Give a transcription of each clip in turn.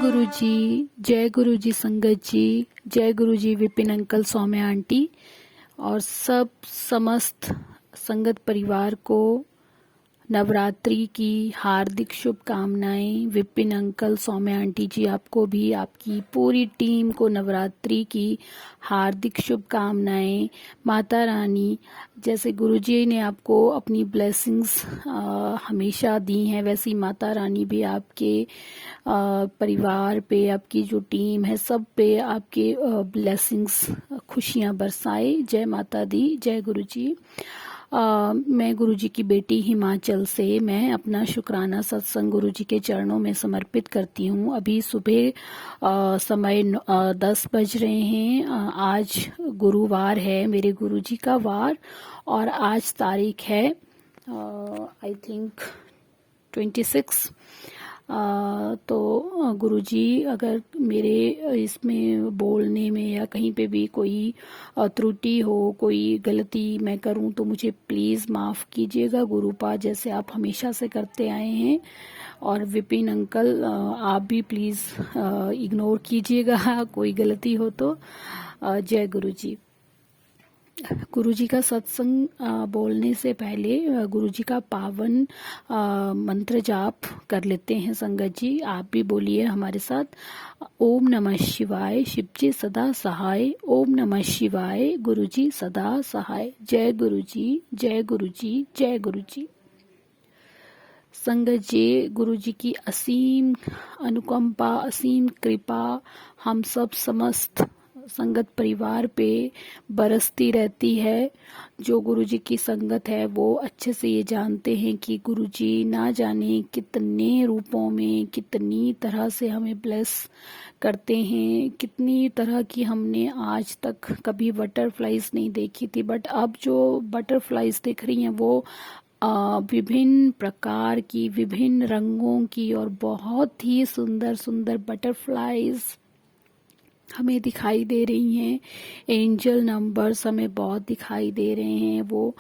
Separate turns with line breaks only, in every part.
गुरु जी, जय गुरु जी संगत जी, जय गुरु जी विपिन अंकल, सौम्या आंटी और सब समस्त संगत परिवार को नवरात्रि की हार्दिक शुभकामनाएं। विपिन अंकल, सौम्या आंटी जी, आपको भी, आपकी पूरी टीम को नवरात्रि की हार्दिक शुभकामनाएं। माता रानी, जैसे गुरुजी ने आपको अपनी ब्लेसिंग्स हमेशा दी हैं, वैसी माता रानी भी आपके परिवार पे, आपकी जो टीम है सब पे आपके ब्लेसिंग्स, खुशियां बरसाए। जय माता दी, जय गुरु जी। मैं गुरुजी की बेटी हिमाचल से मैं अपना शुक्राना सत्संग गुरुजी के चरणों में समर्पित करती हूँ। अभी सुबह समय 10 बज रहे हैं। आज गुरुवार है, मेरे गुरुजी का वार, और आज तारीख है आई थिंक 26। तो गुरुजी, अगर मेरे इसमें बोलने में या कहीं पे भी कोई त्रुटि हो, कोई गलती मैं करूं तो मुझे प्लीज़ माफ़ कीजिएगा गुरुपा, जैसे आप हमेशा से करते आए हैं। और विपिन अंकल, आप भी प्लीज़ इग्नोर कीजिएगा कोई गलती हो तो। जय गुरुजी। गुरुजी का सत्संग बोलने से पहले गुरुजी का पावन मंत्र जाप कर लेते हैं संगत जी। आप भी बोलिए हमारे साथ। ओम नमः शिवाय, शिवजी सदा सहाय। ओम नमः शिवाय, गुरुजी सदा सहाय। जय गुरुजी, जय गुरुजी, जय गुरुजी। संगत जी, गुरुजी की असीम अनुकंपा, असीम कृपा हम सब समस्त संगत परिवार पे बरसती रहती है। जो गुरुजी की संगत है वो अच्छे से ये जानते हैं कि गुरुजी ना जाने कितने रूपों में, कितनी तरह से हमें ब्लेस करते हैं। कितनी तरह की हमने आज तक कभी बटरफ्लाइज नहीं देखी थी, बट अब जो बटरफ्लाइज दिख रही हैं वो विभिन्न प्रकार की, विभिन्न रंगों की और बहुत ही सुंदर सुंदर बटरफ्लाइज हमें दिखाई दे रही हैं। एंजल नंबर्स हमें बहुत दिखाई दे रहे हैं। वो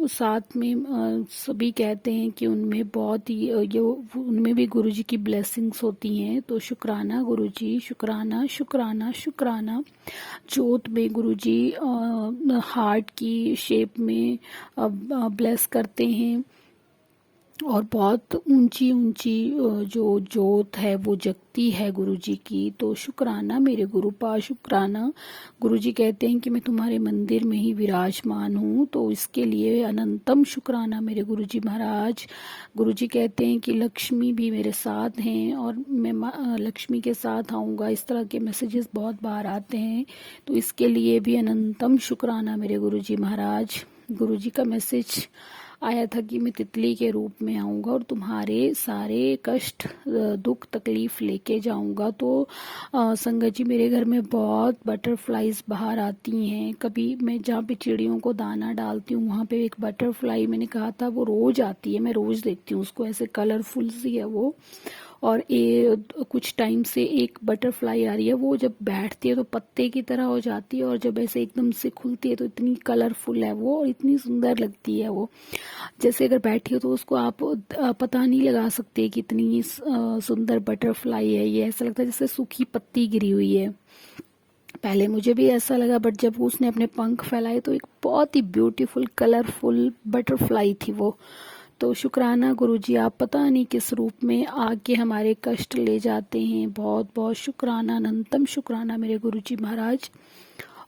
साथ में सभी कहते हैं कि उनमें बहुत ही उनमें भी गुरुजी की ब्लेसिंग्स होती हैं। तो शुक्राना गुरुजी, शुक्राना शुक्राना शुक्राना। जोत में गुरुजी हार्ट की शेप में ब्लेस करते हैं और बहुत ऊंची ऊंची जो जोत है वो जगती है गुरुजी की। तो शुक्राना मेरे गुरुपा, शुक्राना। गुरुजी कहते हैं कि मैं तुम्हारे मंदिर में ही विराजमान हूँ, तो इसके लिए अनंतम शुक्राना मेरे गुरुजी महाराज। गुरुजी कहते हैं कि लक्ष्मी भी मेरे साथ हैं और मैं लक्ष्मी के साथ आऊँगा। इस तरह के मैसेजेस बहुत बार आते हैं, तो इसके लिए भी अनंतम शुक्राना मेरे गुरुजी महाराज। गुरुजी का मैसेज आया था कि मैं तितली के रूप में आऊँगा और तुम्हारे सारे कष्ट, दुख, तकलीफ लेके जाऊँगा। तो संगत जी, मेरे घर में बहुत बटरफ्लाईज बाहर आती हैं। कभी मैं जहाँ पे चिड़ियों को दाना डालती हूँ वहाँ पे एक बटरफ्लाई, मैंने कहा था, वो रोज आती है, मैं रोज देखती हूँ उसको, ऐसे कलरफुल सी है वो। और कुछ टाइम से एक बटरफ्लाई आ रही है, वो जब बैठती है तो पत्ते की तरह हो जाती है और जब ऐसे एकदम से खुलती है तो इतनी कलरफुल है वो और इतनी सुंदर लगती है वो। जैसे अगर बैठी हो तो उसको आप पता नहीं लगा सकते कि इतनी सुंदर बटरफ्लाई है ये। ऐसा लगता है जैसे सूखी पत्ती गिरी हुई है। पहले मुझे भी ऐसा लगा, बट जब उसने अपने पंख फैलाए तो एक बहुत ही ब्यूटीफुल कलरफुल बटरफ्लाई थी वो। तो शुक्राना गुरुजी, आप पता नहीं किस रूप में आके हमारे कष्ट ले जाते हैं। बहुत बहुत शुक्राना, अनंतम शुक्राना मेरे गुरुजी महाराज।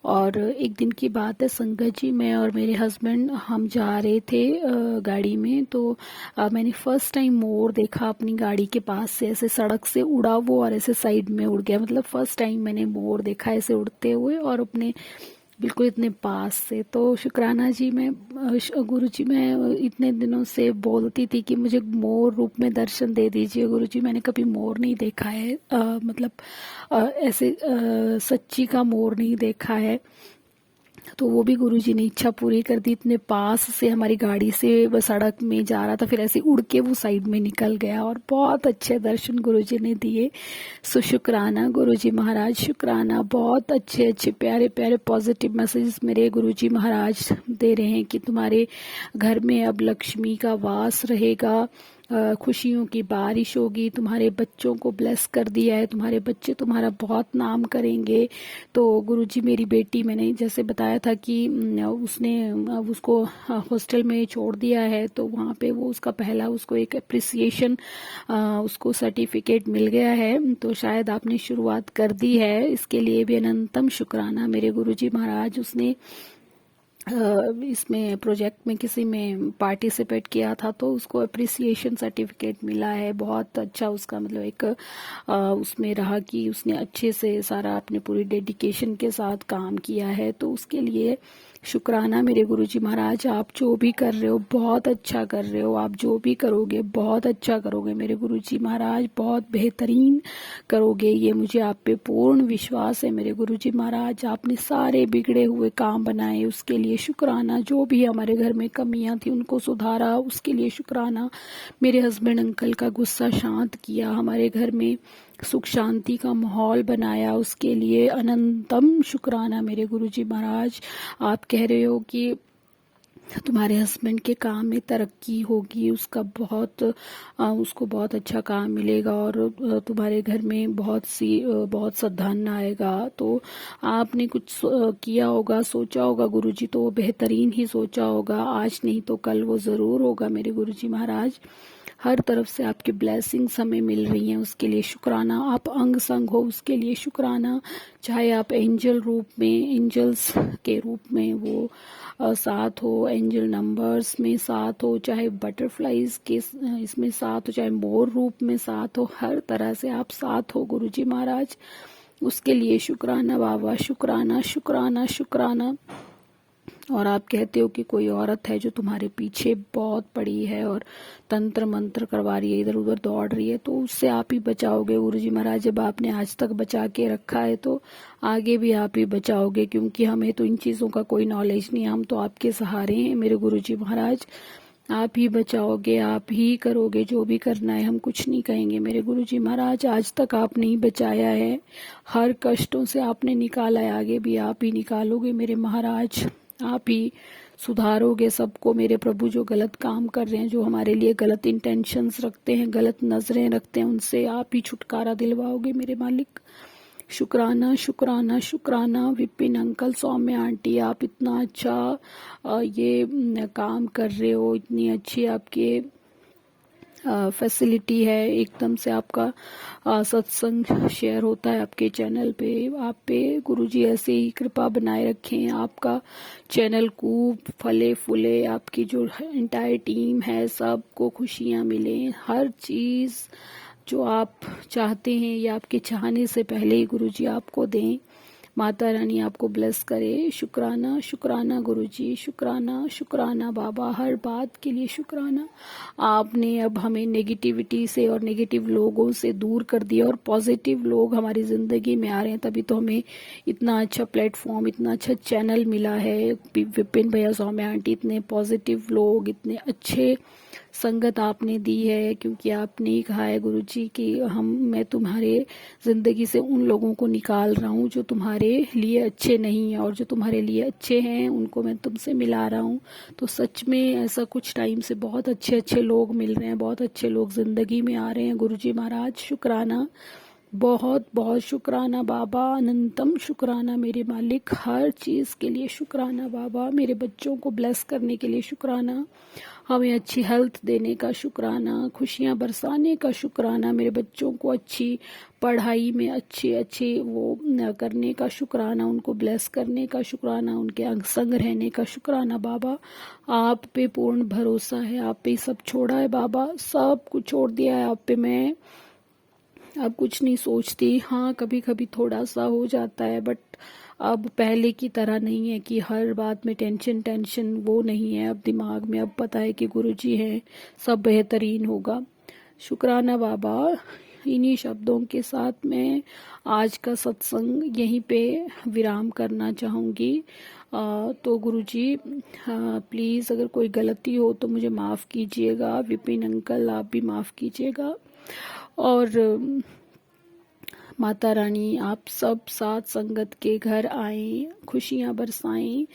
और एक दिन की बात है संगत जी, मैं और मेरे हस्बैंड हम जा रहे थे गाड़ी में, तो मैंने फर्स्ट टाइम मोर देखा अपनी गाड़ी के पास से, ऐसे सड़क से उड़ा वो और ऐसे साइड में उड़ गया। मतलब फर्स्ट टाइम मैंने मोर देखा ऐसे उड़ते हुए और अपने बिल्कुल इतने पास से। तो शुक्राना जी, मैं गुरुजी, मैं इतने दिनों से बोलती थी कि मुझे मोर रूप में दर्शन दे दीजिए गुरुजी। मैंने कभी मोर नहीं देखा है, मतलब ऐसे सच्ची का मोर नहीं देखा है। तो वो भी गुरुजी ने इच्छा पूरी कर दी। इतने पास से हमारी गाड़ी से वो सड़क में जा रहा था, फिर ऐसे उड़ के वो साइड में निकल गया और बहुत अच्छे दर्शन गुरुजी ने दिए। सो शुक्राना गुरुजी महाराज, शुक्राना। बहुत अच्छे अच्छे प्यारे प्यारे पॉजिटिव मैसेजेस मेरे गुरुजी महाराज दे रहे हैं कि तुम्हारे घर में अब लक्ष्मी का वास रहेगा खुशियों की बारिश होगी। तुम्हारे बच्चों को ब्लेस कर दिया है, तुम्हारे बच्चे तुम्हारा बहुत नाम करेंगे। तो गुरुजी, मेरी बेटी, मैंने जैसे बताया था कि उसने उसको हॉस्टल में छोड़ दिया है, तो वहाँ पे वो उसका पहला उसको एक अप्रिसिएशन उसको सर्टिफिकेट मिल गया है। तो शायद आपने शुरुआत कर दी है, इसके लिए भी अनंतम शुक्राना मेरे गुरुजी महाराज। उसने इसमें प्रोजेक्ट में किसी में पार्टिसिपेट किया था, तो उसको अप्रिसिएशन सर्टिफिकेट मिला है। बहुत अच्छा उसका मतलब एक उसमें रहा कि उसने अच्छे से सारा अपने पूरी डेडिकेशन के साथ काम किया है। तो उसके लिए शुक्राना मेरे गुरुजी महाराज। आप जो भी कर रहे हो बहुत अच्छा कर रहे हो, आप जो भी करोगे बहुत अच्छा करोगे मेरे गुरुजी महाराज, बहुत बेहतरीन करोगे, ये मुझे आप पे पूर्ण विश्वास है मेरे गुरुजी महाराज। आपने सारे बिगड़े हुए काम बनाए, उसके लिए शुक्राना। जो भी हमारे घर में कमियां थी उनको सुधारा, उसके लिए शुक्राना। मेरे हस्बैंड अंकल का गुस्सा शांत किया, हमारे घर में सुख शांति का माहौल बनाया, उसके लिए अनंतम शुक्राना मेरे गुरुजी महाराज। आप कह रहे हो कि तुम्हारे हस्बैंड के काम में तरक्की होगी, उसको बहुत अच्छा काम मिलेगा और तुम्हारे घर में बहुत सा धन आएगा। तो आपने कुछ किया होगा, सोचा होगा गुरुजी, तो वो बेहतरीन ही सोचा होगा। आज नहीं तो कल वो जरूर होगा मेरे गुरुजी महाराज। हर तरफ से आपकी ब्लेसिंग्स हमें मिल रही हैं, उसके लिए शुक्राना। आप अंग संग हो, उसके लिए शुक्राना। चाहे आप एंजल्स के रूप में वो साथ हो, एंजल नंबर्स में साथ हो, चाहे बटरफ्लाईज के इसमें साथ हो, चाहे मोर रूप में साथ हो, हर तरह से आप साथ हो गुरुजी महाराज। उसके लिए शुक्राना बाबा, शुक्राना शुक्राना शुक्राना। और आप कहते हो कि कोई औरत है जो तुम्हारे पीछे बहुत पड़ी है और तंत्र मंत्र करवा रही है, इधर उधर दौड़ रही है, तो उससे आप ही बचाओगे गुरुजी महाराज। जब आपने आज तक बचा के रखा है तो आगे भी आप ही बचाओगे, क्योंकि हमें तो इन चीजों का कोई नॉलेज नहीं है, हम तो आपके सहारे हैं मेरे गुरुजी महाराज। आप ही बचाओगे, आप ही करोगे जो भी करना है, हम कुछ नहीं कहेंगे मेरे गुरुजी महाराज। आज तक आपने ही बचाया है, हर कष्टों से आपने निकाला है, आगे भी आप ही निकालोगे मेरे महाराज। आप ही सुधारोगे सबको मेरे प्रभु, जो गलत काम कर रहे हैं, जो हमारे लिए गलत इंटेंशंस रखते हैं, गलत नजरें रखते हैं, उनसे आप ही छुटकारा दिलवाओगे मेरे मालिक। शुक्राना शुक्राना शुक्राना। विपिन अंकल, सौम्य आंटी, आप इतना अच्छा ये काम कर रहे हो, इतनी अच्छी आपके फैसिलिटी है, एकदम से आपका सत्संग शेयर होता है आपके चैनल पे। आप पे गुरुजी ऐसे ही कृपा बनाए रखें, आपका चैनल खूब फले फूले, आपकी जो एंटायर टीम है सबको खुशियां मिले, हर चीज जो आप चाहते हैं ये आपके चाहने से पहले ही गुरुजी आपको दें। माता रानी आपको ब्लेस करे। शुक्राना शुक्राना गुरुजी, शुक्राना शुक्राना बाबा, हर बात के लिए शुक्राना। आपने अब हमें नेगेटिविटी से और नेगेटिव लोगों से दूर कर दिया और पॉजिटिव लोग हमारी जिंदगी में आ रहे हैं, तभी तो हमें इतना अच्छा प्लेटफॉर्म, इतना अच्छा चैनल मिला है। विपिन भैया, सौम्या आंटी, इतने पॉजिटिव लोग, इतने अच्छे संगत आपने दी है, क्योंकि आपने ही कहा है गुरुजी कि मैं तुम्हारे जिंदगी से उन लोगों को निकाल रहा हूँ जो तुम्हारे लिए अच्छे नहीं है, और जो तुम्हारे लिए अच्छे हैं उनको मैं तुमसे मिला रहा हूँ। तो सच में ऐसा कुछ टाइम से बहुत अच्छे अच्छे लोग मिल रहे हैं, बहुत अच्छे लोग जिंदगी में आ रहे हैं गुरुजी महाराज। शुक्राना, बहुत बहुत शुक्राना बाबा, अनंतम शुक्राना मेरे मालिक, हर चीज के लिए शुक्राना बाबा। मेरे बच्चों को ब्लेस करने के लिए शुक्राना, हमें अच्छी हेल्थ देने का शुक्राना, खुशियां बरसाने का शुक्राना, मेरे बच्चों को अच्छी पढ़ाई में अच्छे अच्छे वो करने का शुक्राना, उनको ब्लेस करने का शुक्राना, उनके अंग संग रहने का शुक्राना बाबा। आप पे पूर्ण भरोसा है, आप पे सब छोड़ा है बाबा, सब कुछ छोड़ दिया है आप पे। मैं अब कुछ नहीं सोचती, हाँ कभी कभी थोड़ा सा हो जाता है, बट अब पहले की तरह नहीं है कि हर बात में टेंशन टेंशन, वो नहीं है अब दिमाग में। अब पता है कि गुरुजी हैं, सब बेहतरीन होगा। शुक्राना बाबा। इन्हीं शब्दों के साथ मैं आज का सत्संग यहीं पे विराम करना चाहूँगी। तो गुरुजी, प्लीज़ अगर कोई गलती हो तो मुझे माफ़ कीजिएगा। विपिन अंकल, आप भी माफ़ कीजिएगा। और माता रानी आप सब साथ संगत के घर आएं, खुशियां बरसाएं।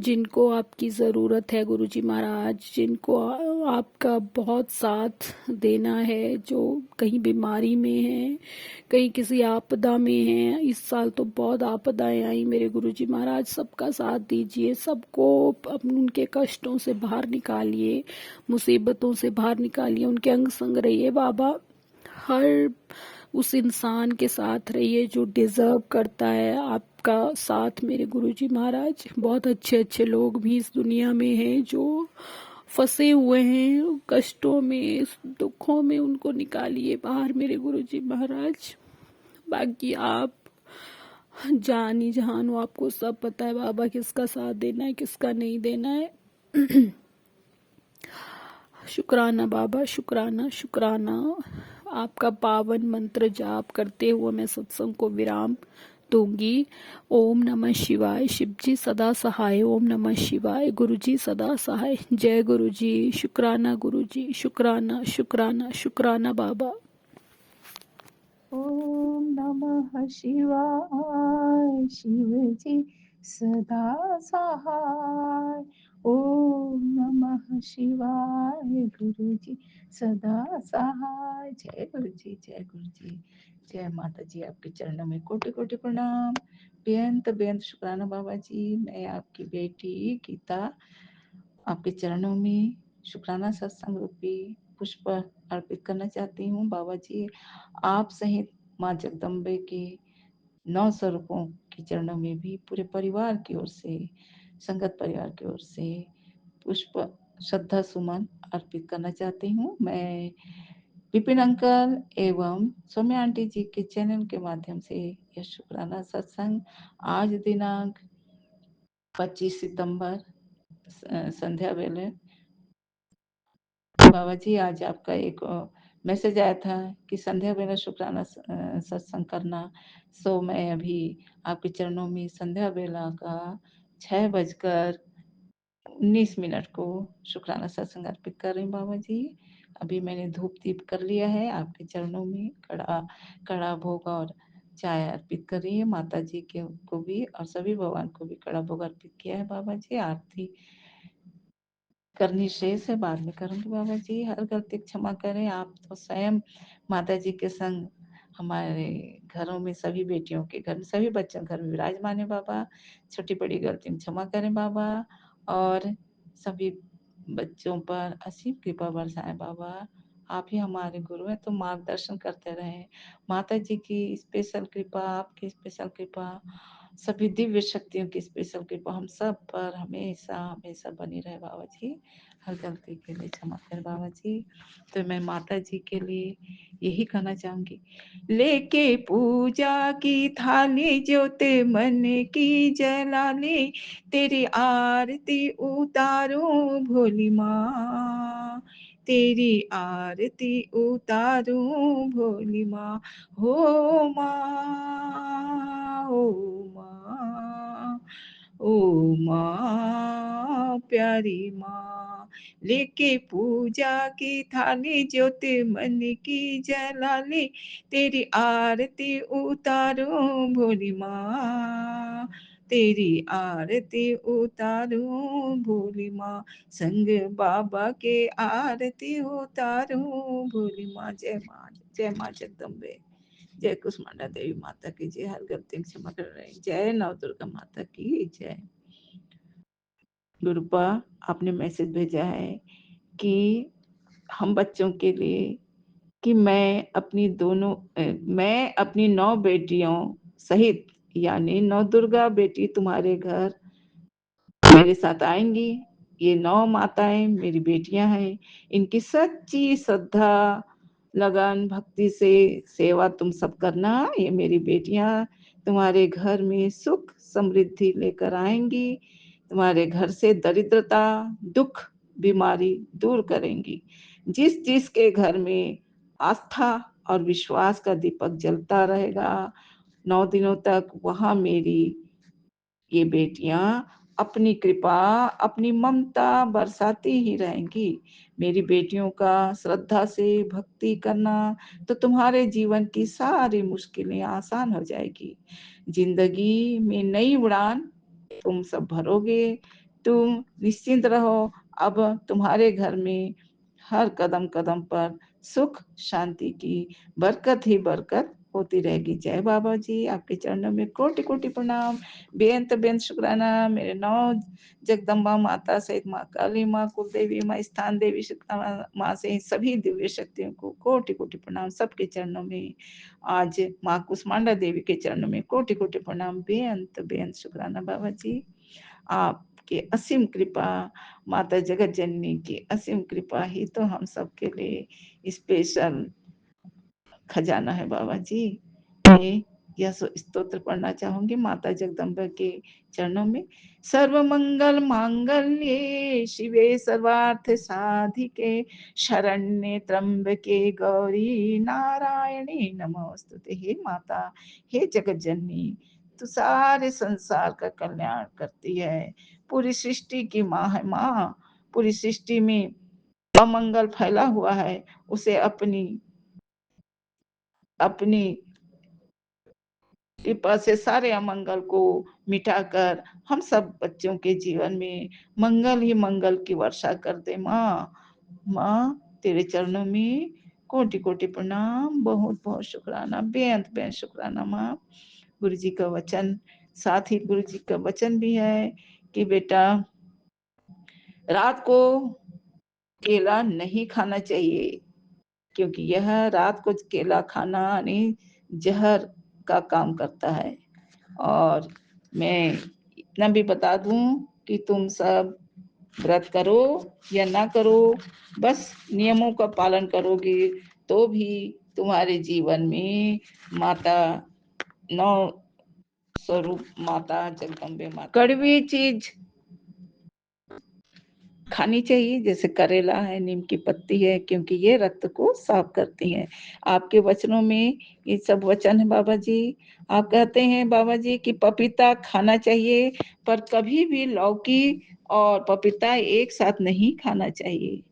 जिनको आपकी ज़रूरत है गुरुजी महाराज, जिनको आपका बहुत साथ देना है, जो कहीं बीमारी में है, कहीं किसी आपदा में है। इस साल तो बहुत आपदाएं आई मेरे गुरुजी महाराज, सबका साथ दीजिए, सबको उनके कष्टों से बाहर निकालिए, मुसीबतों से बाहर निकालिए, उनके अंग संग रहिए बाबा। हर उस इंसान के साथ रहिए जो डिजर्व करता है आपका साथ मेरे गुरुजी महाराज। बहुत अच्छे अच्छे लोग भी इस दुनिया में हैं जो फंसे हुए हैं कष्टों में, दुखों में, उनको निकालिए बाहर मेरे गुरुजी महाराज। बाकी आप जानी जहान हो, आपको सब पता है बाबा, किसका साथ देना है किसका नहीं देना है। शुक्राना बाबा, शुक्राना शुक्राना। आपका पावन मंत्र जाप करते हुए मैं सत्संग को विराम दूंगी। ओम नमः शिवाय। शिव जी सदा सहाय। ओम नमः शिवाय। गुरु जी सदा सहाय। जय गुरु जी। शुक्राना गुरु जी। शुक्राना शुक्राना शुक्राना बाबा।
ओम नमः शिवाय। शिव जी सदा सहाय। ओम नमः शिवाय। गुरु जी सदा सहाय। जय गुरु जी, जय गुरु जी, जय माता जी। आपके चरणों में कोटि कोटि प्रणाम। बेअंत बेअंत शुक्राना बाबा जी। मैं आपकी बेटी गीता आपके चरणों में शुक्राना सत्संग रूपी पुष्प अर्पित करना चाहती हूँ बाबा जी। आप सहित माँ जगदम्बे के 9 स्वरूपों के चरणों में भी पूरे परिवार की ओर से, संगत परिवार की ओर से पुष्प श्रद्धा सुमन अर्पित करना चाहती हूँ। मैं विपिन अंकल एवं सौम्या आंटी जी के चैनल के माध्यम से यह शुक्राना सत्संग आज दिनांक 25 सितंबर संध्या वेले। बाबा जी आज आपका एक मैसेज आया था कि संध्या वेला शुक्राना सत्संग करना। सो मैं अभी आपके चरणों में संध्या वेला का 6:19 को शुक्राना सत्संग अर्पित कर रही हूँ बाबा जी। अभी मैंने धूप दीप कर लिया है, आपके चरणों में कड़ा भोग और चाय अर्पित कर रही है। माता जी के को भी और सभी भगवान को भी कड़ा भोग अर्पित किया है बाबा जी। आरती करनी शेष है, बाद में करूंगी बाबा जी। हर गलती क्षमा करें। आप तो स्वयं माता जी के संग हमारे घरों में, सभी बेटियों के घर में, सभी बच्चों के घर में विराजमान है बाबा। छोटी बड़ी गलती क्षमा करें बाबा, और सभी बच्चों पर असीम कृपा बरसाएं बाबा। आप ही हमारे गुरु हैं, तो मार्गदर्शन करते रहें। माता जी की स्पेशल कृपा, आपकी स्पेशल कृपा, सभी दिव्य शक्तियों की स्पेशल कृपा हम सब पर हमेशा हमेशा बनी रहे बाबा जी। हर गलती के लिए क्षमा करें बाबा जी। तो मैं माता जी के लिए यही कहना चाहूंगी। लेके पूजा की थाली ज्योति मन की जला ले, तेरी आरती उतारूं भोली माँ, तेरी आरती उतारूं भोली माँ। हो माँ, ओ माँ, ओ माँ प्यारी माँ। लेके पूजा की थाली ज्योति मन की जला ले, तेरी आरती उतारूं भोली माँ, तेरी आरती उतारूं भोली माँ। संग बाबा के आरती उतारूं भोली माँ। जय माँ, जय माँ जगदम्बे, जय कुसमांडा देवी माता की जय। हर गलती क्षमा कर रहे। जय नव दुर्गा माता की जय। गुरुपा आपने मैसेज भेजा है कि हम बच्चों के लिए कि मैं अपनी 9 बेटियों सहित, यानी 9 दुर्गा बेटी तुम्हारे घर मेरे साथ आएंगी। ये 9 माताएं मेरी बेटियां हैं। इनकी सच्ची श्रद्धा, लगन, भक्ति से सेवा तुम सब करना। ये मेरी बेटियां तुम्हारे घर में सुख समृद्धि लेकर आएंगी। तुम्हारे घर से दरिद्रता, दुख, बीमारी दूर करेंगी। जिस जिसके घर में आस्था और विश्वास का दीपक जलता रहेगा 9 दिनों तक, वहां मेरी ये बेटियां अपनी कृपा, अपनी ममता बरसाती ही रहेंगी। मेरी बेटियों का श्रद्धा से भक्ति करना तो तुम्हारे जीवन की सारी मुश्किलें आसान हो जाएगी। जिंदगी में नई उड़ान तुम सब भरोगे। तुम निश्चिंत रहो, अब तुम्हारे घर में हर कदम कदम पर सुख शांति की बरकत ही बरकत होती रहेगी। जय बाबा जी, आपके चरणों में कोटि कोटि प्रणाम। बेअंत बेअंत शुक्राना मेरे नौ जगदम्बा माता सहित माँ काली, माँ कुलदेवी, माँ स्थान देवी, शीतला माँ से सभी दिव्य शक्तियों को कोटि कोटि प्रणाम। सबके चरणों में आज माँ कुष्मांडा देवी के चरणों में कोटि कोटि प्रणाम। बेअंत बेअंत शुक्राना बाबा जी, आपकी असीम कृपा, माता जगत जननी की असीम कृपा ही तो हम सबके लिए स्पेशल खजाना है बाबा जी। मैं यह स्तोत्र पढ़ना चाहूंगी माता जगदम्बा के चरणों में। सर्व मंगल मांगल्ये शिवे सर्वार्थ साधिके शरण्ये त्र्यंबके गौरी नारायणी नमोस्तुते। हे माता, हे जगत जननी, तू सारे संसार का कल्याण करती है। पूरी सृष्टि की माँ है माँ। पूरी सृष्टि में अमंगल फैला हुआ है, उसे अपनी अपनी कृपा से सारे अमंगल को मिटाकर हम सब बच्चों के जीवन में मंगल ही मंगल की वर्षा कर दे। माँ, माँ तेरे चरणों में कोटि कोटि प्रणाम, बहुत बहुत शुक्राना, बेअंत बेअंत शुक्राना माँ। गुरु जी का वचन, साथ ही गुरु जी का वचन भी है कि बेटा रात को केला नहीं खाना चाहिए, क्योंकि यह रात को केला खाना यानी जहर का काम करता है। और मैं इतना भी बता दूं कि तुम सब व्रत करो या ना करो, बस नियमों का पालन करोगे तो भी तुम्हारे जीवन में माता नौ स्वरूप माता जगदम्बे माता कड़वी चीज खानी चाहिए, जैसे करेला है, नीम की पत्ती है, क्योंकि ये रक्त को साफ करती हैं। आपके वचनों में ये सब वचन है बाबा जी। आप कहते हैं बाबा जी कि पपीता खाना चाहिए, पर कभी भी लौकी और पपीता एक साथ नहीं खाना चाहिए।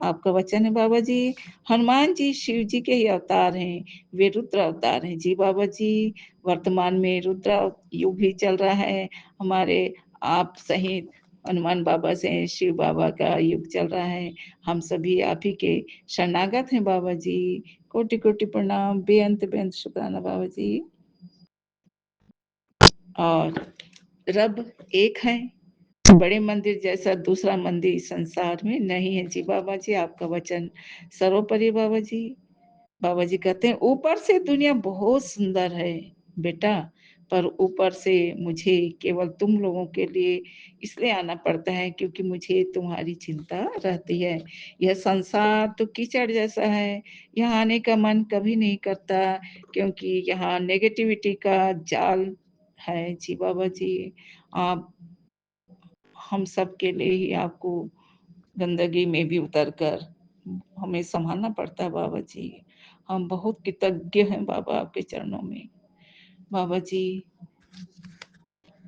आपका वचन है बाबा जी। हनुमान जी शिव जी के ही अवतार हैं, वे रुद्र अवतार हैं जी बाबा जी। वर्तमान में रुद्र युग भी चल रहा है हमारे आप सहित हनुमान बाबा से शिव बाबा का युग चल रहा है। हम सभी आप ही के शरणागत हैं बाबा जी। कोटि कोटि प्रणाम, बेअंत बेअंत शुक्राना बाबा जी। और रब एक है, बड़े मंदिर जैसा दूसरा मंदिर संसार में नहीं है जी बाबा जी। आपका वचन सर्वोपरि बाबा जी। बाबा जी कहते हैं ऊपर से दुनिया बहुत सुंदर है बेटा, पर ऊपर से मुझे केवल तुम लोगों के लिए इसलिए आना पड़ता है क्योंकि मुझे तुम्हारी चिंता रहती है। यह संसार तो कीचड़ जैसा है, यहाँ आने का मन कभी नहीं करता, क्योंकि यहाँ नेगेटिविटी का जाल है जी बाबा जी। आप हम सब के लिए ही आपको गंदगी में भी उतर कर हमें संभालना पड़ता है बाबा जी। हम बहुत कृतज्ञ हैं बाबा आपके चरणों में। बाबा जी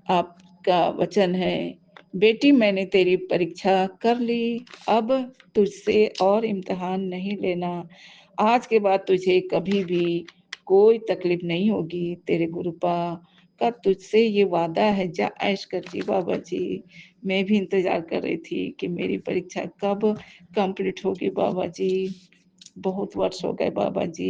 आपका वचन है, बेटी मैंने तेरी परीक्षा कर ली, अब तुझसे और इम्तिहान नहीं लेना। आज के बाद तुझे कभी भी कोई तकलीफ नहीं होगी। तेरे गुरुपा का तुझसे ये वादा है, जा ऐश कर जी बाबा जी। मैं भी इंतजार कर रही थी कि मेरी परीक्षा कब कंप्लीट होगी बाबा जी। बहुत वर्ष हो गए बाबा जी,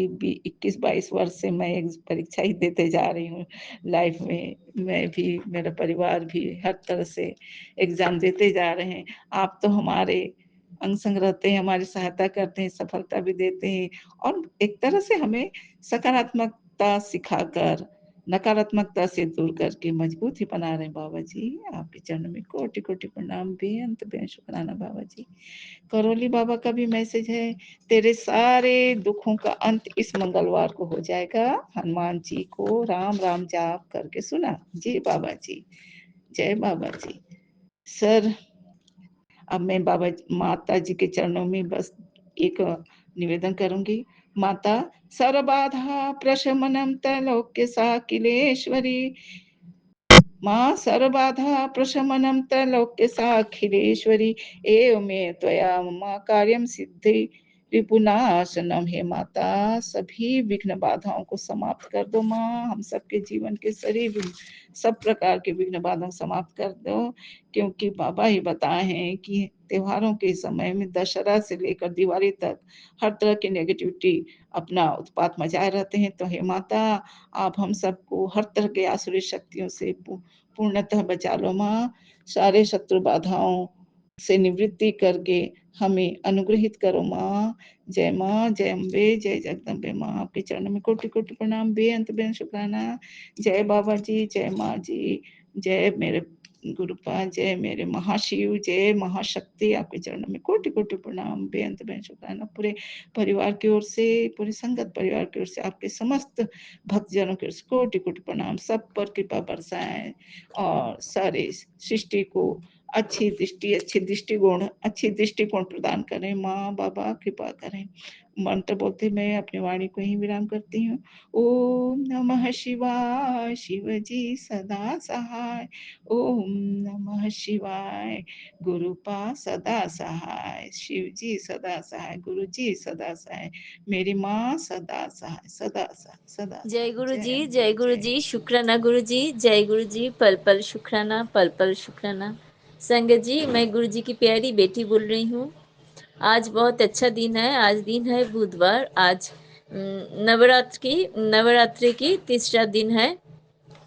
21-22 वर्ष से मैं एक परीक्षा ही देते जा रही हूँ लाइफ में। मैं भी, मेरा परिवार भी हर तरह से एग्जाम देते जा रहे हैं। आप तो हमारे अंग संग रहते हैं, हमारी सहायता करते हैं, सफलता भी देते हैं, और एक तरह से हमें सकारात्मकता सिखाकर नकारात्मकता से दूर करके मजबूत ही बना रहे हैं बाबा जी। आपके चरणों में कोटि कोटि प्रणाम, बेअंत बेअंत शुक्राना बाबा जी। करौली बाबा का भी मैसेज है, तेरे सारे दुखों का अंत इस मंगलवार को हो जाएगा। हनुमान जी को राम राम जाप करके सुना जी बाबा जी। जय बाबा जी। सर, अब मैं बाबा माता जी के चरणों में बस एक निवेदन करूंगी। माता सर्वबाधा प्रशमनम त्रैलोक्य साकिलेश्वरी, मां सर्वबाधा प्रशमनं त्रैलोक्य साखिलेश्वरी एव मे त्वया मम कार्यम सिद्धि रिपुनाशनम। हे माता, सभी विघ्न बाधाओं को समाप्त कर दो माँ, हम सबके जीवन के सब प्रकार के विघ्न बाधाओं समाप्त कर दो, क्योंकि बाबा ही बताए हैं कि त्योहारों के समय में दशहरा से लेकर दिवाली तक हर तरह की नेगेटिविटी अपना उत्पात मचाए रहते हैं। तो हे माता, आप हम सबको हर तरह के आसुरी शक्तियों से पूर्णतः बचा लो माँ, सारे शत्रु बाधाओं से निवृत्ति करके हमें अनुग्रहित करो माँ। जय माँ, जय अम्बे, जय जगदम्बे माँ, आपके चरणों में कोटि कोटि प्रणाम, बेअंत बेअंत शुक्राना। जय बाबा जी, जय माँ जी, जय मेरे गुरुपाद, जय मेरे महाशिव, जय महाशक्ति, आपके चरणों में कोटि कोटि प्रणाम, बेअंत बेअंत शुक्राना। पूरे परिवार की ओर से, पूरे संगत परिवार की ओर से, आपके समस्त भक्तजनों की ओर से कोटि कोटि प्रणाम। सब पर कृपा बरसाएं और सारे सृष्टि को अच्छी दृष्टि, अच्छी दृष्टिकोण, अच्छी दृष्टिकोण प्रदान करें। माँ बाबा कृपा करें। मंत्र बोलते मैं अपनी वाणी को ही विराम करती हूँ। ओम नमः शिवाय, शिव जी सदा सहाय। ओम नमः शिवाय, गुरुपा सदा सहाय। शिव जी सदा सहाय, गुरु जी सदा सहाय, मेरी माँ सदा सहाय, सदा सहाय, सदा
जय
सहाय।
गुरु
जय
जी,
अम्बे,
जय गुरु जी, शुक्राना गुरु जी, जय गुरु जी, पल पल शुक्राना, पल पल शुक्राना। संगत जी, मैं गुरु जी की प्यारी बेटी बोल रही हूँ। आज बहुत अच्छा दिन है, आज दिन है बुधवार। आज नवरात्रि की तीसरा दिन है।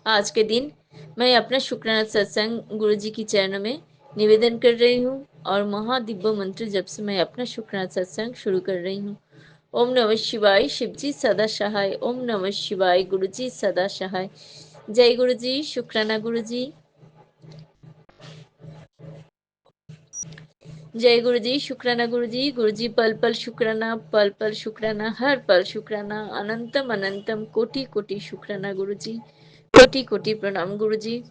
आज के दिन मैं अपना शुक्राना सत्संग गुरु जी की चरणों में निवेदन कर रही हूँ और महादिव्य मंत्र जब से मैं अपना शुक्राना सत्संग शुरू कर रही हूँ। ओम नमः शिवाय, शिवजी सदा सहाय। ओम नमः शिवाय, गुरुजी सदा सहाय। जय गुरु जी, शुक्राना गुरु जी। जय गुरु जी, शुक्राना गुरु जी। गुरु जी पल पल शुक्राना, पल पल शुक्राना, हर पल शुक्राना, अनंतम अनंतम कोटि कोटि शुक्राना गुरु जी, कोटि कोटि प्रणाम गुरु जी।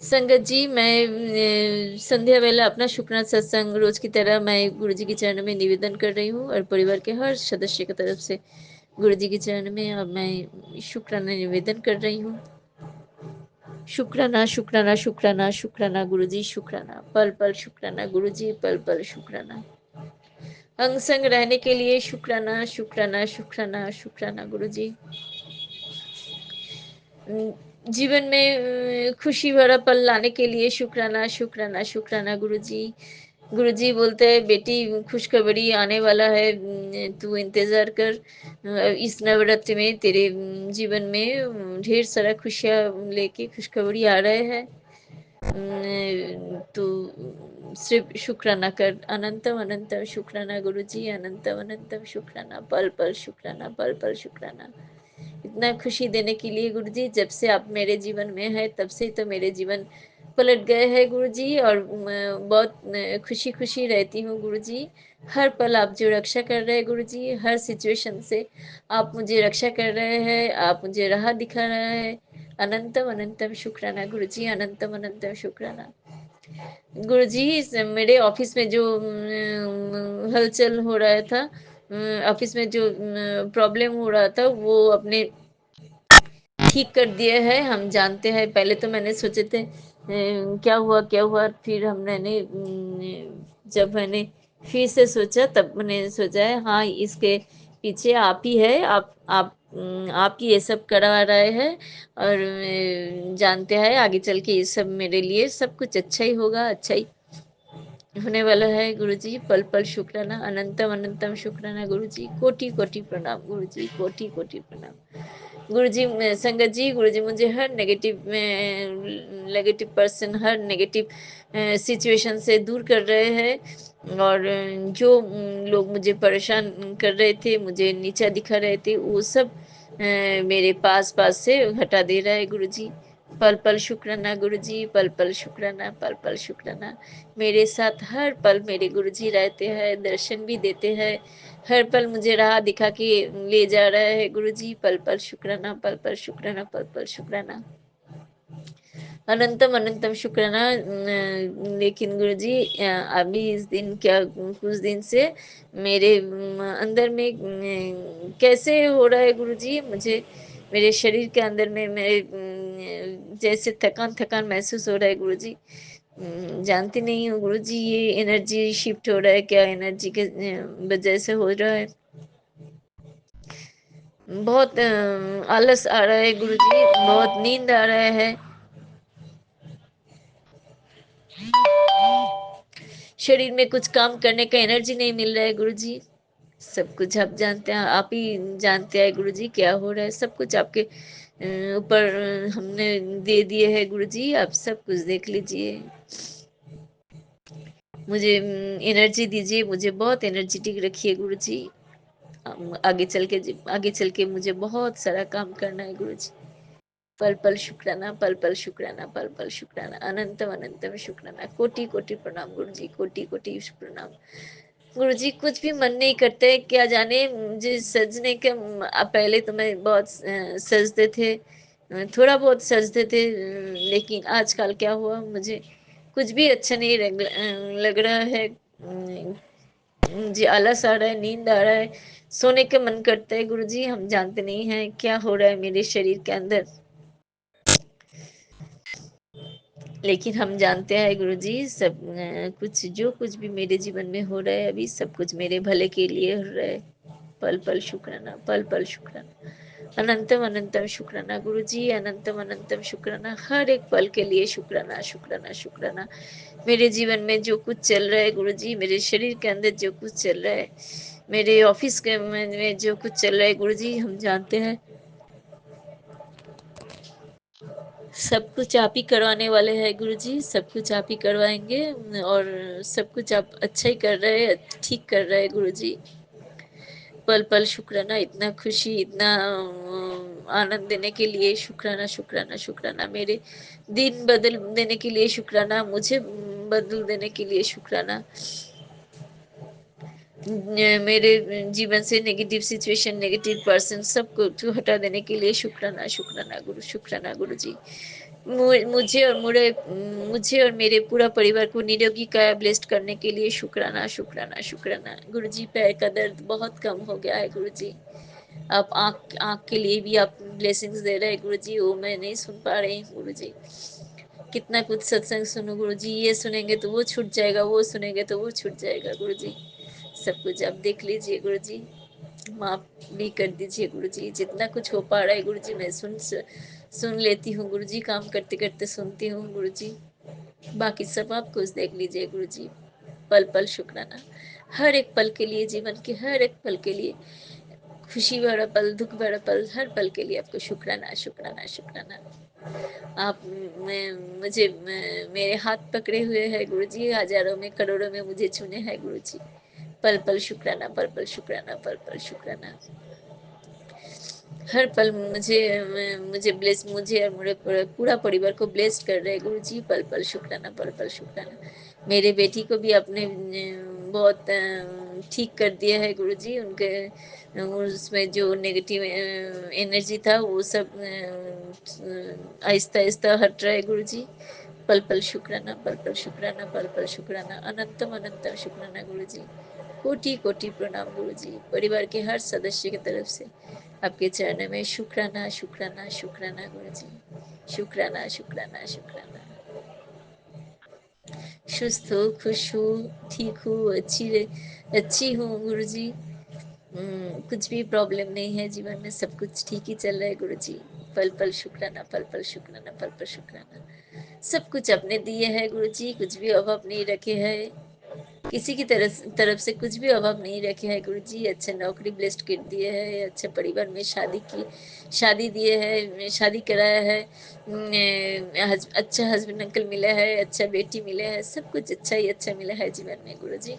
संगत जी, मैं संध्या वेला अपना शुक्राना सत्संग रोज की तरह मैं गुरु जी के चरण में निवेदन कर रही हूँ और परिवार के हर सदस्य की तरफ से गुरु जी के चरण में अब मैं शुक्राना निवेदन कर रही हूँ। शुक्राना शुक्राना शुक्राना शुक्राना गुरु जी, शुक्राना पल पल शुक्राना गुरु जी, पल पल शुक्राना। अंग संग रहने के लिए शुक्राना शुक्राना शुक्राना शुक्राना गुरु जी। जीवन में खुशी भरा पल लाने के लिए शुक्राना शुक्राना शुक्राना गुरु जी। गुरु जी बोलते हैं बेटी खुशखबरी आने वाला है, तू इंतज़ार कर। इस नवरात्रि में तेरे जीवन में ढेर सारा खुशियाँ लेके खुशखबरी आ रहे हैं। तो सिर्फ शुक्राना कर। अनंतम अनंतम शुक्राना गुरु जी, अनंतम अनंतम शुक्राना, पल पल शुक्राना, पल पल शुक्राना। इतना खुशी देने के लिए गुरु जी, जब से आप मेरे जीवन में है तब से तो मेरे जीवन पलट गए हैं गुरु जी, और बहुत खुशी खुशी रहती हूँ गुरु जी। हर पल आप जो रक्षा कर रहे हैं गुरु जी, हर सिचुएशन से आप मुझे रक्षा कर रहे हैं, आप मुझे राह दिखा रहे हैं। अनंतम अनंतम शुक्राना गुरु जी, अनंतम अनंतम शुक्राना गुरु जी। मेरे ऑफिस में जो हलचल हो रहा था, ऑफिस में जो प्रॉब्लम हो रहा था, वो अपने ठीक कर दिया है। हम जानते हैं, पहले तो मैंने सोचे थे क्या हुआ, फिर हमने जब मैंने फिर से सोचा तब मैंने सोचा है हाँ, इसके पीछे आप ही है, आप ही ये सब करवा रहे हैं, और जानते हैं आगे चल के ये सब मेरे लिए सब कुछ अच्छा ही होगा, अच्छा ही होने वाला है गुरु जी। पल पल शुक्राना, अनंतम अनंतम शुक्राना गुरु जी, कोटि कोटि प्रणाम गुरु जी, कोटि कोटि प्रणाम गुरु जी। संगत जी, गुरु जी मुझे हर नेगेटिव पर्सन, हर नेगेटिव सिचुएशन से दूर कर रहे हैं, और जो लोग मुझे परेशान कर रहे थे, मुझे नीचा दिखा रहे थे, वो सब मेरे पास पास से हटा दे रहा है गुरु जी। पल पल शुक्राना गुरु जी, पल पल शुक्राना, पल पल शुक्राना। मेरे साथ हर पल मेरे गुरु जी रहते हैं, दर्शन भी देते हैं, हर पल मुझे राह दिखा के ले जा रहा है गुरु जी। पल पल शुक्राना, पल पल शुक्राना, पल पल शुक्राना, अनंतम अनंतम शुक्राना। लेकिन गुरु जी, अभी इस दिन क्या कुछ दिन से मेरे अंदर में कैसे हो रहा है गुरु जी, मुझे मेरे शरीर के अंदर में मेरे जैसे थकान थकान महसूस हो रहा है गुरुजी। जानती नहीं हूँ गुरुजी, ये एनर्जी शिफ्ट हो रहा है क्या, एनर्जी के वजह से हो रहा है। बहुत आलस आ रहा है गुरुजी, बहुत नींद आ रहा है, शरीर में कुछ काम करने का एनर्जी नहीं मिल रहा है गुरुजी। सब कुछ आप जानते हैं, आप ही जानते हैं गुरुजी क्या हो रहा है। सब कुछ आपके ऊपर हमने दे दिए है गुरुजी, आप सब कुछ देख लीजिए। मुझे एनर्जी दीजिए, मुझे बहुत एनर्जेटिक रखिए गुरुजी। आगे चल के मुझे बहुत सारा काम करना है गुरुजी। पल पल शुक्राना, पल पल शुक्राना, पल पल शुक्राना, अनंतम अनंतम शुक्राना। कोटि कोटि प्रणाम गुरुजी, कोटि कोटि प्रणाम गुरुजी। कुछ भी मन नहीं करता है, क्या जाने मुझे सजने के पहले तो मैं बहुत सजते थे, थोड़ा बहुत सजते थे, लेकिन आजकल क्या हुआ, मुझे कुछ भी अच्छा नहीं लग रहा है। जी आलस आ रहा है, नींद आ रहा है, सोने का मन करता है गुरुजी। हम जानते नहीं हैं क्या हो रहा है मेरे शरीर के अंदर, लेकिन हम जानते हैं गुरुजी सब कुछ, जो कुछ भी मेरे जीवन में हो रहा है अभी, सब कुछ मेरे भले के लिए हो रहा है। पल पल शुक्राना, पल पल शुक्राना, अनंतम अनंतम शुक्राना गुरुजी, अनंतम अनंतम शुक्राना। हर एक पल के लिए शुक्राना, शुक्राना, शुक्राना। मेरे जीवन में जो कुछ चल रहा है गुरुजी, मेरे शरीर के अंदर जो कुछ चल रहा है, मेरे ऑफिस के में जो कुछ चल रहा है गुरुजी, हम जानते हैं सब कुछ आप ही करवाने वाले हैं गुरुजी। सब कुछ आप ही करवाएंगे, और सब कुछ आप अच्छा ही कर रहे हैं, ठीक कर रहे हैं गुरुजी। पल पल शुक्राना, इतना खुशी, इतना आनंद देने के लिए शुक्राना, शुक्राना, शुक्राना। मेरे दिन बदल देने के लिए शुक्राना, मुझे बदल देने के लिए शुक्राना। मेरे जीवन से नेगेटिव सिचुएशन, नेगेटिव पर्सन सबको तो हटा देने के लिए शुक्राना, शुक्राना गुरु, शुक्राना गुरु जी। मुझे और मेरे पूरा परिवार को निरोगी काया ब्लेस्ड करने के लिए शुक्राना, शुक्राना, शुक्राना गुरु जी। पैर का दर्द बहुत कम हो गया है गुरु जी। आप आँख आँख के लिए भी आप ब्लेसिंग्स दे रहे हैं गुरु जी, वो मैं नहीं सुन पा रही हूँ गुरु जी। कितना कुछ सत्संग सुनो गुरु जी, ये सुनेंगे तो वो छूट जाएगा, वो सुनेंगे तो वो छूट जाएगा गुरु जी। सब कुछ आप देख लीजिए गुरु जी, माफ भी कर दीजिए गुरु जी। जितना कुछ हो पा रहा है गुरु जी, मैं सुन लेती हूँ गुरु जी, काम करते करते सुनती हूँ गुरु जी। बाकी सब आप कुछ देख लीजिए गुरु जी। पल पल शुक्राना, हर एक पल के लिए, जीवन के हर एक पल के लिए, खुशी भरा पल, दुख भरा पल, हर पल के लिए आपको शुक्राना, शुक्राना, शुक्राना। आप मेरे हाथ पकड़े हुए हैं गुरु जी, हजारों में करोड़ों में मुझे चुने हैं गुरु जी। पल पल शुक्राना, पल पल शुक्राना, पल पल शुक्राना। हर पल मुझे ब्लेस, मुझे और मेरे पूरा परिवार को ब्लेस्ड कर रहे गुरु जी। पल पल शुक्राना, पल पल शुक्राना। मेरे बेटी को भी आपने बहुत ठीक कर दिया है गुरु जी। उनके उसमें जो नेगेटिव एनर्जी था वो सब आहिस्ता आहिस्ता हट रहा है गुरु जी। पल पल शुक्राना, पल पल शुक्राना, पल पल शुक्राना, अनंतम अनंतम शुक्राना गुरु जी। कोटि कोटि प्रणाम गुरु जी। परिवार के हर सदस्य की तरफ से आपके चरणों में शुक्राना, शुक्राना, शुक्राना गुरु जी। शुक्राना, शुक्राना, शुक्राना। सुस्त हो, खुश हो, ठीक हो, अच्छी हूँ गुरु जी। कुछ भी प्रॉब्लम नहीं है जीवन में, सब कुछ ठीक ही चल रहा है गुरु जी। पल पल शुक्राना, पल पल शुक्राना, पल पल शुक्राना। सब कुछ अपने दिए है गुरु जी, कुछ भी अभाव नहीं रखे है, किसी की तरफ से कुछ भी अभाव नहीं रखे है गुरु जी। अच्छे नौकरी ब्लेस्ड कर दिए है, अच्छे परिवार में शादी दिए है, शादी कराया है, अच्छा हस्बैंड अंकल मिला है, अच्छा बेटी मिले है, सब कुछ अच्छा ही अच्छा मिला है जीवन में गुरु जी।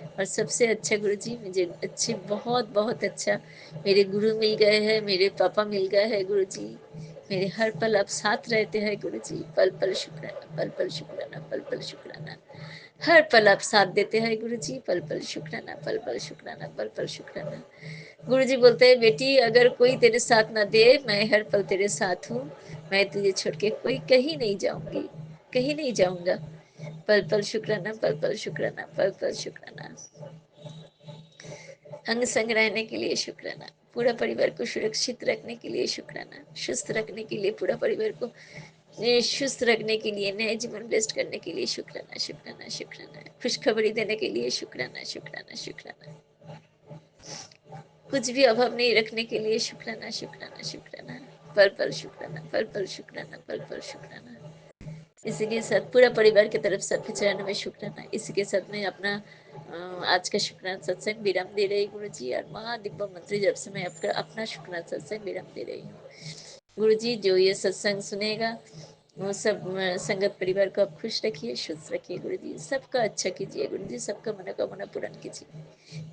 और सबसे अच्छा गुरु जी, मुझे अच्छे, बहुत बहुत अच्छा मेरे गुरु मिल गए हैं, मेरे पापा मिल गए हैं गुरु जी। मेरे हर पल आप साथ रहते हैं गुरु जी। पल पल शुक्राना, पल पल शुक्राना, पल पल शुक्राना। हर पल आप साथ देते हैं गुरु जी। पल पल शुक्राना, पल पल शुक्राना, पल पल शुक्राना। गुरु जी बोलते हैं, बेटी अगर कोई तेरे साथ ना दे, मैं हर पल तेरे साथ हूँ, मैं तुझे छोड़ के कोई कहीं नहीं जाऊंगी, कहीं नहीं जाऊंगा। पल पल शुक्राना, पल पल शुक्राना, पल पल शुक्राना। अंग संग रहने के लिए शुक्राना, पूरा परिवार को सुरक्षित रखने के लिए शुक्राना, सुस्त रखने के लिए, पूरा परिवार को सुस्त रखने के लिए, नए जीवन बेस्ट करने के लिए शुक्राना शुक्राना शुक्राना, खुशखबरी देने के लिए शुक्राना शुक्राना शुक्राना, कुछ भी अभाव नहीं रखने के लिए शुक्राना शुक्राना शुक्राना, पल पल शुक्राना, पल पल शुक्राना, पल पल शुक्राना। इसी के साथ पूरा परिवार की तरफ से आपके चरणों में शुक्राना। इसी के साथ मैं अपना आज का शुक्राना सत्संग विराम दे रही गुरु जी, और महादिव्य मंत्री जब से मैं आपका अपना शुक्राना सत्संग विराम दे रही हूँ। गुरु जी, जो ये सत्संग सुनेगा वो सब संगत परिवार को आप खुश रखिए, शुद्ध रखिए गुरु जी, सबका अच्छा कीजिए गुरु जी, सबका मनोकामना पूर्ण कीजिए।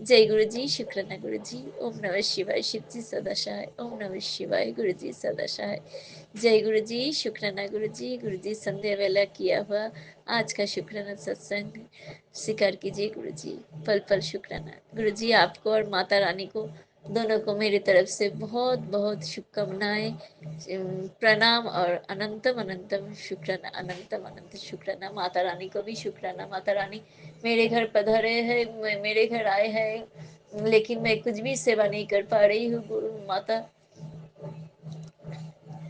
जय गुरु जी, शुक्राना गुरु जी। ओम नमः शिवाय, शिव जी सदा सहाय। ओम नमः शिवाय, गुरु जी सदा सहाय। जय गुरु जी, शुक्राना गुरु जी। गुरु जी, संध्या वेला किया हुआ आज का शुक्राना सत्संग स्वीकार कीजिए गुरु जी, पल पल शुक्राना। गुरु जी, आपको और माता रानी को दोनों को मेरी तरफ से बहुत बहुत शुभकामनाएं, प्रणाम और अनंतम अनंतम शुक्राना, अनंतम अनंत शुक्राना। माता रानी को भी शुक्राना। माता रानी मेरे घर पधारे हैं, मेरे घर आए हैं, लेकिन मैं कुछ भी सेवा नहीं कर पा रही हूँ। गुरु माता,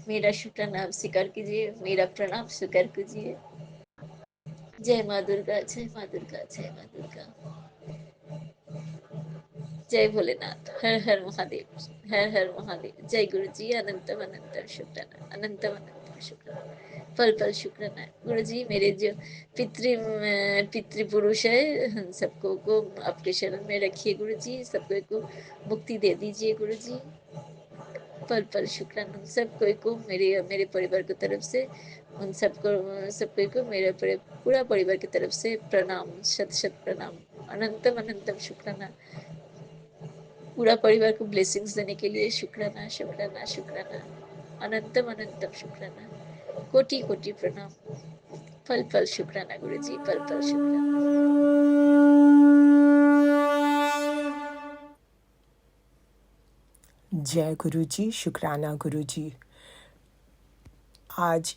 मेरा शुक्राना आप स्वीकार कीजिए, मेरा प्रणाम स्वीकार कीजिए। जय माँ दुर्गा, जय माँ दुर्गा, जय माँ दुर्गा, जय भोलेनाथ, हर हर महादेव, हर हर महादेव। जय गुरु जी, अनंतम अनंतम शुक्राना, अनंतम अनंतम शुक्राना, पल पल शुक्राना। गुरु जी, मेरे जो पितृपुरुष है, सबको को आपके शरण में रखिए गुरु जी, सबको को मुक्ति दे दीजिए गुरु जी, पल पल शुक्राना। सब कोई को मेरे परिवार की तरफ से, उन सब कोई को मेरे पूरा परिवार की तरफ से प्रणाम, शत शत प्रणाम, अनंतम अनंतम शुक्राना। पूरा परिवार को ब्लेसिंग्स देने के लिए शुक्राना शुक्राना शुक्राना, अनंतम अनंतम शुक्राना, कोटि कोटि प्रणाम, पल पल शुक्राना गुरु जी, पल पल शुक्राना।
जय गुरु जी, शुक्राना गुरु जी। आज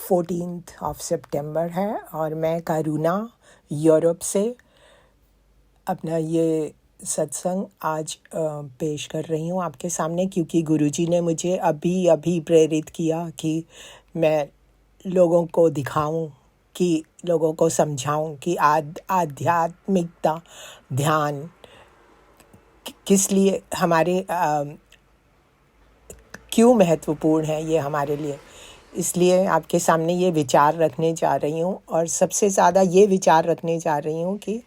14 सितंबर है और मैं करुणा यूरोप से अपना ये सत्संग आज पेश कर रही हूँ आपके सामने, क्योंकि गुरुजी ने मुझे अभी प्रेरित किया कि मैं लोगों को दिखाऊं, कि लोगों को समझाऊं कि आध्यात्मिकता, ध्यान किस लिए हमारे क्यों महत्वपूर्ण है ये हमारे लिए। इसलिए आपके सामने ये विचार रखने जा रही हूँ, और सबसे ज़्यादा ये विचार रखने जा रही हूँ कि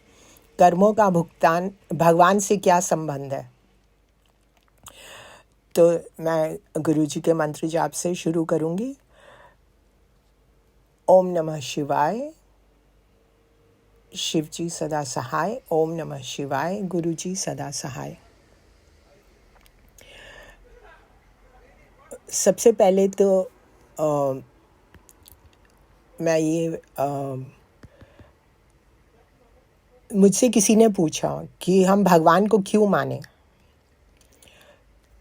कर्मों का भुगतान भगवान से क्या संबंध है। तो मैं गुरुजी के मंत्र जाप से शुरू करूँगी। ओम नमः शिवाय, शिव जी सदा सहाय। ओम नमः शिवाय, गुरु जी सदा सहाय। सबसे पहले तो मैं ये मुझसे किसी ने पूछा कि हम भगवान को क्यों माने,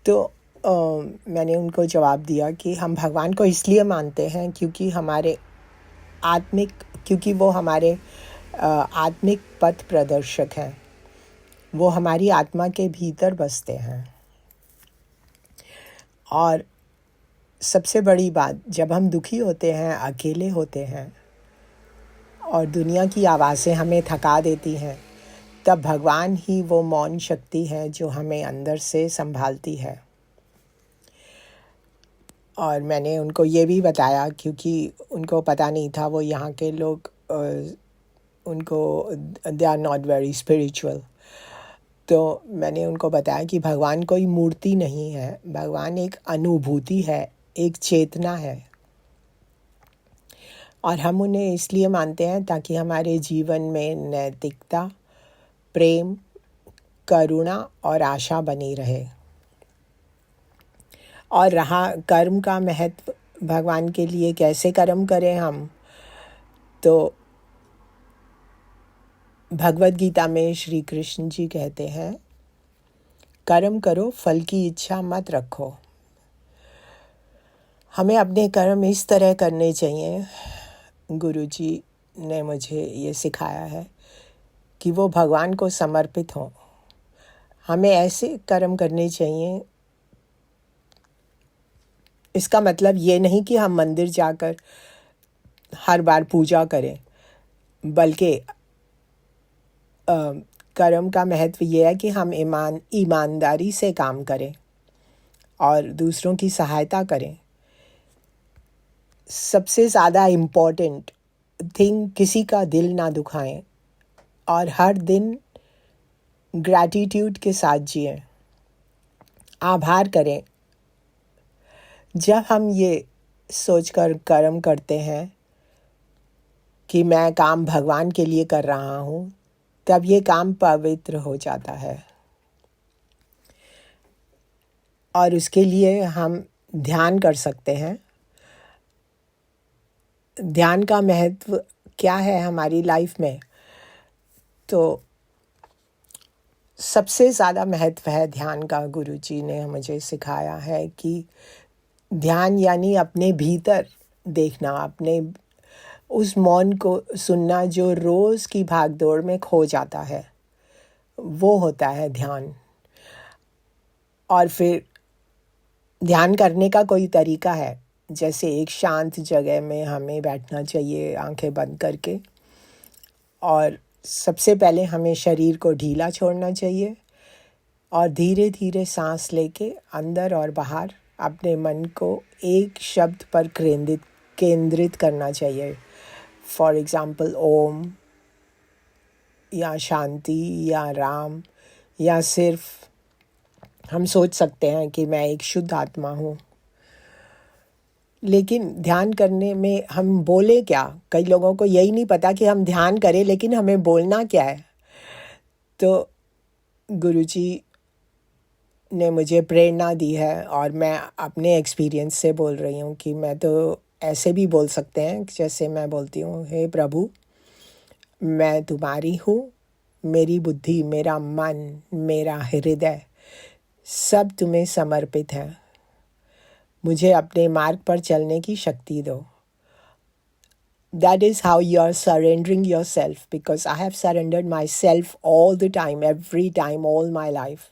तो मैंने उनको जवाब दिया कि हम भगवान को इसलिए मानते हैं क्योंकि वो हमारे आत्मिक पथ प्रदर्शक हैं। वो हमारी आत्मा के भीतर बसते हैं। और सबसे बड़ी बात, जब हम दुखी होते हैं, अकेले होते हैं और दुनिया की आवाज़ें हमें थका देती हैं, तब भगवान ही वो मौन शक्ति है जो हमें अंदर से संभालती है। और मैंने उनको ये भी बताया, क्योंकि उनको पता नहीं था, वो यहाँ के लोग उनको they are not very spiritual. तो मैंने उनको बताया कि भगवान कोई मूर्ति नहीं है, भगवान एक अनुभूति है, एक चेतना है। और हम उन्हें इसलिए मानते हैं ताकि हमारे जीवन में नैतिकता, प्रेम, करुणा और आशा बनी रहे। और रहा कर्म का महत्व, भगवान के लिए कैसे कर्म करें हम, तो भगवद गीता में श्री कृष्ण जी कहते हैं, कर्म करो, फल की इच्छा मत रखो। हमें अपने कर्म इस तरह करने चाहिए, गुरुजी ने मुझे ये सिखाया है, कि वो भगवान को समर्पित हों। हमें ऐसे कर्म करने चाहिए। इसका मतलब ये नहीं कि हम मंदिर जाकर हर बार पूजा करें, बल्कि कर्म का महत्व ये है कि हम ईमानदारी से काम करें और दूसरों की सहायता करें। सबसे ज़्यादा इम्पोर्टेंट थिंग, किसी का दिल ना दुखाएं और हर दिन ग्रैटिट्यूड के साथ जिएं, आभार करें। जब हम ये सोचकर कर्म करते हैं कि मैं काम भगवान के लिए कर रहा हूँ, तब ये काम पवित्र हो जाता है। और उसके लिए हम ध्यान कर सकते हैं। ध्यान का महत्व क्या है हमारी लाइफ में? तो सबसे ज़्यादा महत्व है ध्यान का। गुरुजी ने मुझे सिखाया है कि ध्यान यानी अपने भीतर देखना, अपने उस मौन को सुनना जो रोज़ की भागदौड़ में खो जाता है, वो होता है ध्यान। और फिर ध्यान करने का कोई तरीका है, जैसे एक शांत जगह में हमें बैठना चाहिए आंखें बंद करके, और सबसे पहले हमें शरीर को ढीला छोड़ना चाहिए और धीरे धीरे सांस लेके अंदर और बाहर अपने मन को एक शब्द पर केंद्रित करना चाहिए। फॉर एग्ज़ाम्पल ओम या शांति या राम, या सिर्फ हम सोच सकते हैं कि मैं एक शुद्ध आत्मा हूँ। लेकिन ध्यान करने में हम बोले क्या? कई लोगों को यही नहीं पता कि हम ध्यान करें, लेकिन हमें बोलना क्या है। तो गुरुजी ने मुझे प्रेरणा दी है और मैं अपने एक्सपीरियंस से बोल रही हूँ कि मैं तो ऐसे भी बोल सकते हैं, जैसे मैं बोलती हूँ, हे प्रभु, मैं तुम्हारी हूँ, मेरी बुद्धि, मेरा मन, मेरा हृदय सब तुम्हें समर्पित है। मुझे अपने मार्ग पर चलने की शक्ति दो। That is how you are surrendering yourself, because I have surrendered myself all the time, every time, all my life.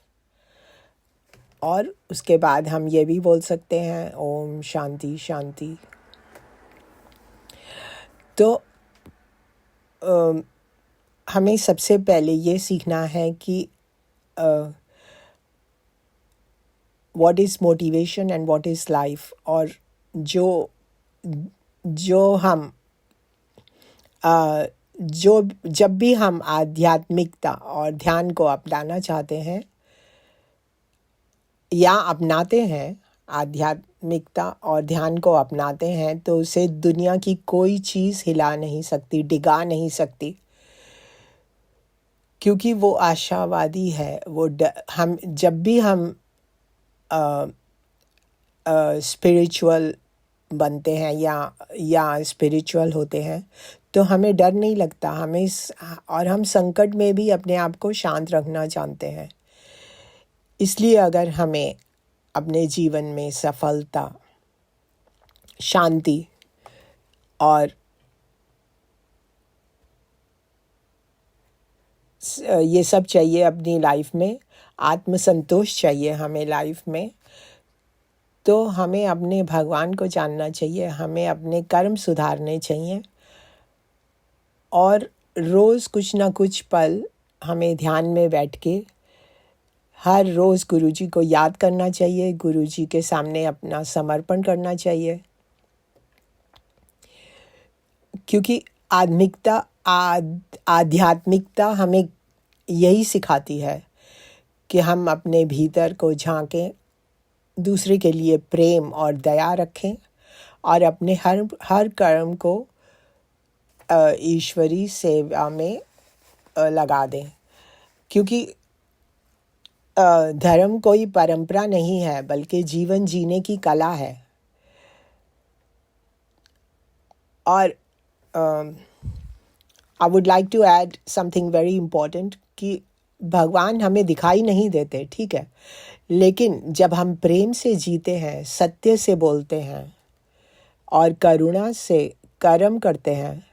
और उसके बाद हम ये भी बोल सकते हैं ओम शांति शांति। तो हमें सबसे पहले ये सीखना है कि what is motivation and what is life। और जब भी हम आध्यात्मिकता और ध्यान को अपनाना चाहते हैं या अपनाते हैं, आध्यात्मिकता और ध्यान को अपनाते हैं, तो उसे दुनिया की कोई चीज़ हिला नहीं सकती, डिगा नहीं सकती, क्योंकि वो आशावादी है। हम जब भी हम स्पिरिचुअल बनते हैं या स्पिरिचुअल होते हैं, तो हमें डर नहीं लगता। और हम संकट में भी अपने आप को शांत रखना जानते हैं। इसलिए अगर हमें अपने जीवन में सफलता, शांति और ये सब चाहिए अपनी लाइफ में, आत्मसंतोष चाहिए हमें लाइफ में, तो हमें अपने भगवान को जानना चाहिए, हमें अपने कर्म सुधारने चाहिए और रोज़ कुछ ना कुछ पल हमें ध्यान में बैठ के हर रोज़ गुरुजी को याद करना चाहिए, गुरुजी के सामने अपना समर्पण करना चाहिए। क्योंकि आध्यात्मिकता हमें यही सिखाती है कि हम अपने भीतर को झांकें, दूसरे के लिए प्रेम और दया रखें और अपने हर कर्म को ईश्वरी सेवा में लगा दें। क्योंकि धर्म कोई परंपरा नहीं है, बल्कि जीवन जीने की कला है। और I would like to add something very important कि भगवान हमें दिखाई नहीं देते, ठीक है, लेकिन जब हम प्रेम से जीते हैं, सत्य से बोलते हैं और करुणा से कर्म करते हैं,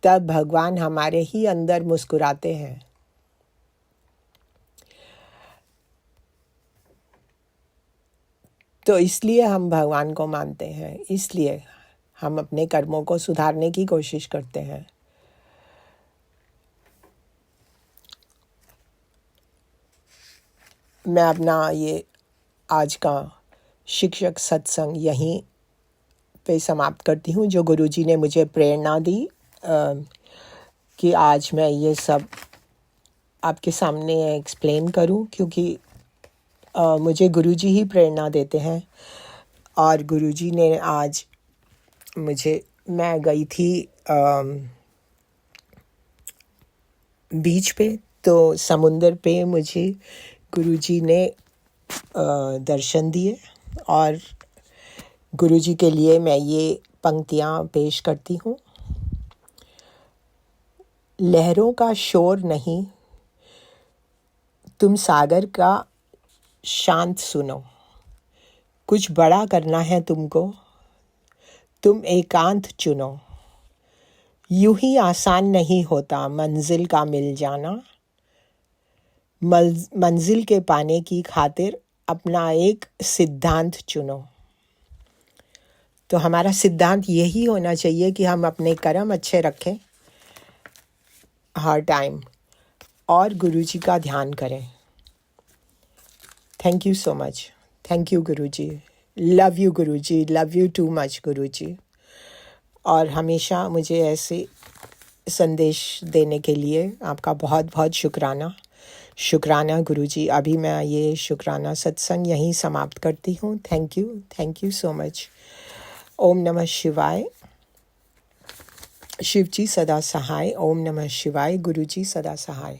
तब भगवान हमारे ही अंदर मुस्कुराते हैं। तो इसलिए हम भगवान को मानते हैं, इसलिए हम अपने कर्मों को सुधारने की कोशिश करते हैं। मैं अपना ये आज का शिक्षक सत्संग यहीं पे समाप्त करती हूँ, जो गुरुजी ने मुझे प्रेरणा दी कि आज मैं ये सब आपके सामने एक्सप्लेन करूं, क्योंकि मुझे गुरुजी ही प्रेरणा देते हैं। और गुरुजी ने आज मैं गई थी बीच पे, तो समुंदर पे मुझे गुरुजी ने दर्शन दिए, और गुरुजी के लिए मैं ये पंक्तियाँ पेश करती हूँ। लहरों का शोर नहीं, तुम सागर का शांत सुनो। कुछ बड़ा करना है तुमको, तुम एकांत चुनो। यूं ही आसान नहीं होता मंजिल का मिल जाना। मंजिल के पाने की खातिर अपना एक सिद्धांत चुनो। तो हमारा सिद्धांत यही होना चाहिए कि हम अपने कर्म अच्छे रखें हर टाइम, और गुरुजी का ध्यान करें। Thank you so much. Thank you Guruji. Love you Guruji, love you too much Guruji. और हमेशा मुझे ऐसे संदेश देने के लिए आपका बहुत बहुत शुक्राना गुरुजी। अभी मैं ये शुक्राना सत्संग यहीं समाप्त करती हूँ। Thank you so much. ओम नमः शिवाय। शिवजी सदा सहाय। ओम नमः शिवाय। गुरुजी सदा सहाय।